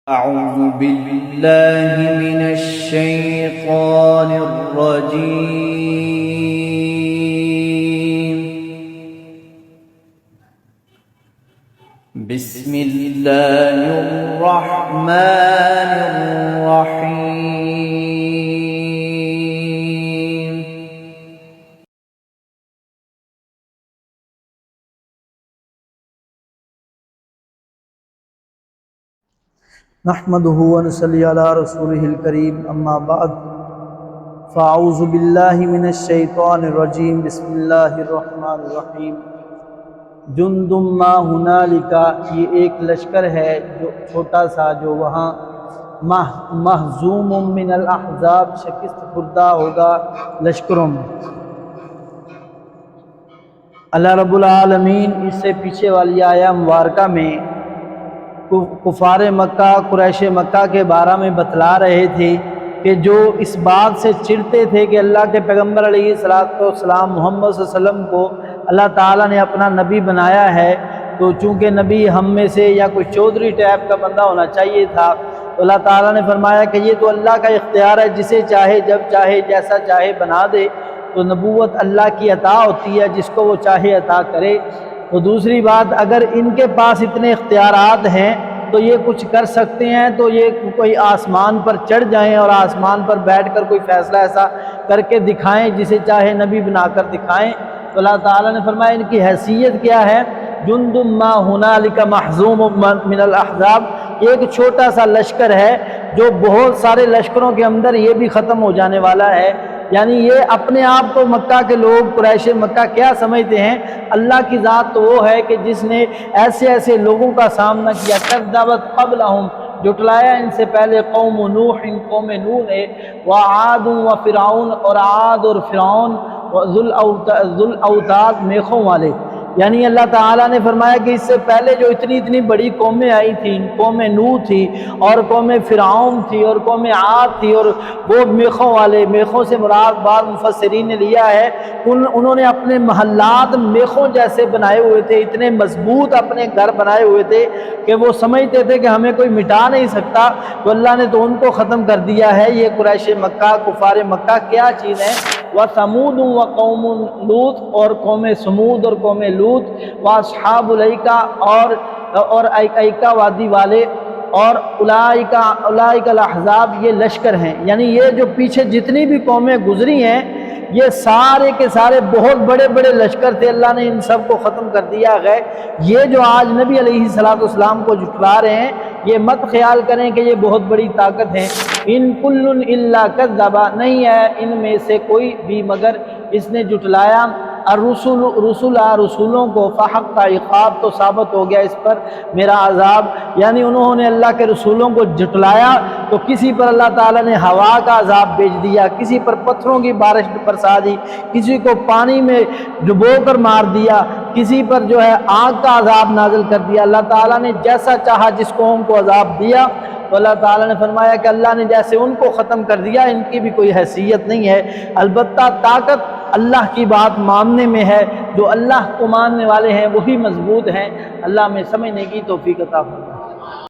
أعوذ بالله من الشيطان الرجيم. بسم الله الرحمن الرحيم. نحمده ونصلي على رسوله الكريم اما بعد فاعوذ باللہ من الشیطان الرجیم بسم اللہ الرحمن الرحیم. جند ما ہنالک، یہ ایک لشکر ہے جو چھوٹا سا جو وہاں محزوم من الاحزاب، شکست خوردہ ہوگا لشکروں میں. اللہ رب العالمین اس سے پیچھے والی آیہ مبارکہ میں کفار مکہ، قریش مکہ کے بارے میں بتلا رہے تھے کہ جو اس بات سے چڑھتے تھے کہ اللہ کے پیغمبر علیہ السلام محمد صلی اللہ علیہ وسلم کو اللہ تعالیٰ نے اپنا نبی بنایا ہے، تو چونکہ نبی ہم میں سے یا کوئی چودھری ٹائپ کا بندہ ہونا چاہیے تھا، تو اللہ تعالیٰ نے فرمایا کہ یہ تو اللہ کا اختیار ہے، جسے چاہے جب چاہے جیسا چاہے بنا دے. تو نبوت اللہ کی عطا ہوتی ہے، جس کو وہ چاہے عطا کرے. تو دوسری بات، اگر ان کے پاس اتنے اختیارات ہیں تو یہ کچھ کر سکتے ہیں، تو یہ کوئی آسمان پر چڑھ جائیں اور آسمان پر بیٹھ کر کوئی فیصلہ ایسا کر کے دکھائیں جسے چاہے نبی بنا کر دکھائیں. تو اللہ تعالیٰ نے فرمایا ان کی حیثیت کیا ہے؟ جند ما ہنالک محزوم من الاحزاب، ایک چھوٹا سا لشکر ہے جو بہت سارے لشکروں کے اندر یہ بھی ختم ہو جانے والا ہے. یعنی یہ اپنے آپ کو مکہ کے لوگ، قریش مکہ کیا سمجھتے ہیں؟ اللہ کی ذات تو وہ ہے کہ جس نے ایسے ایسے لوگوں کا سامنا کیا. کذبت قبلہم، جھٹلایا ان سے پہلے قوم نوح، قوم نوح نے، وعاد و فرعون، اور عاد اور فرعون، ذو الاوتاد، میخوں والے. یعنی اللہ تعالیٰ نے فرمایا کہ اس سے پہلے جو اتنی بڑی قومیں آئی تھیں، قوم نوح تھی اور قوم فرعون تھی اور قوم عاد تھی، اور وہ میخوں والے، میخوں سے مراد بعض مفسرین نے لیا ہے انہوں نے اپنے محلات میخوں جیسے بنائے ہوئے تھے، اتنے مضبوط اپنے گھر بنائے ہوئے تھے کہ وہ سمجھتے تھے کہ ہمیں کوئی مٹا نہیں سکتا. تو اللہ نے تو ان کو ختم کر دیا ہے. یہ قریش مکہ، کفار مکہ کیا چیز ہے؟ وَثَمُودٌ وَقَوْمٌ لوط، اور قوم سمود اور قوم لوط، وَأَصْحَابُ الْأَيْكَةِ، اور ایکا وادی والے، اور اولئک الاحزاب، یہ لشکر ہیں. یعنی یہ جو پیچھے جتنی بھی قومیں گزری ہیں یہ سارے کے سارے بہت بڑے بڑے لشکر تھے. اللہ نے ان سب کو ختم کر دیا ہے. یہ جو آج نبی علیہ السلام کو جھٹلا رہے ہیں، یہ مت خیال کریں کہ یہ بہت بڑی طاقت ہے. ان کل الا کذب، نہیں ہے ان میں سے کوئی بھی مگر اس نے جھٹلایا رسولوں کو. فحق عقاب، تو ثابت ہو گیا اس پر میرا عذاب. یعنی انہوں نے اللہ کے رسولوں کو جھٹلایا تو کسی پر اللہ تعالیٰ نے ہوا کا عذاب بھیج دیا، کسی پر پتھروں کی بارش برسا دی، کسی کو پانی میں ڈبو کر مار دیا، کسی پر جو ہے آگ کا عذاب نازل کر دیا. اللہ تعالیٰ نے جیسا چاہا جس قوم کو عذاب دیا. تو اللہ تعالیٰ نے فرمایا کہ اللہ نے جیسے ان کو ختم کر دیا، ان کی بھی کوئی حیثیت نہیں ہے. البتہ طاقت اللہ کی بات ماننے میں ہے. جو اللہ کو ماننے والے ہیں وہی مضبوط ہیں. اللہ میں سمجھنے کی توفیق عطا فرمائے.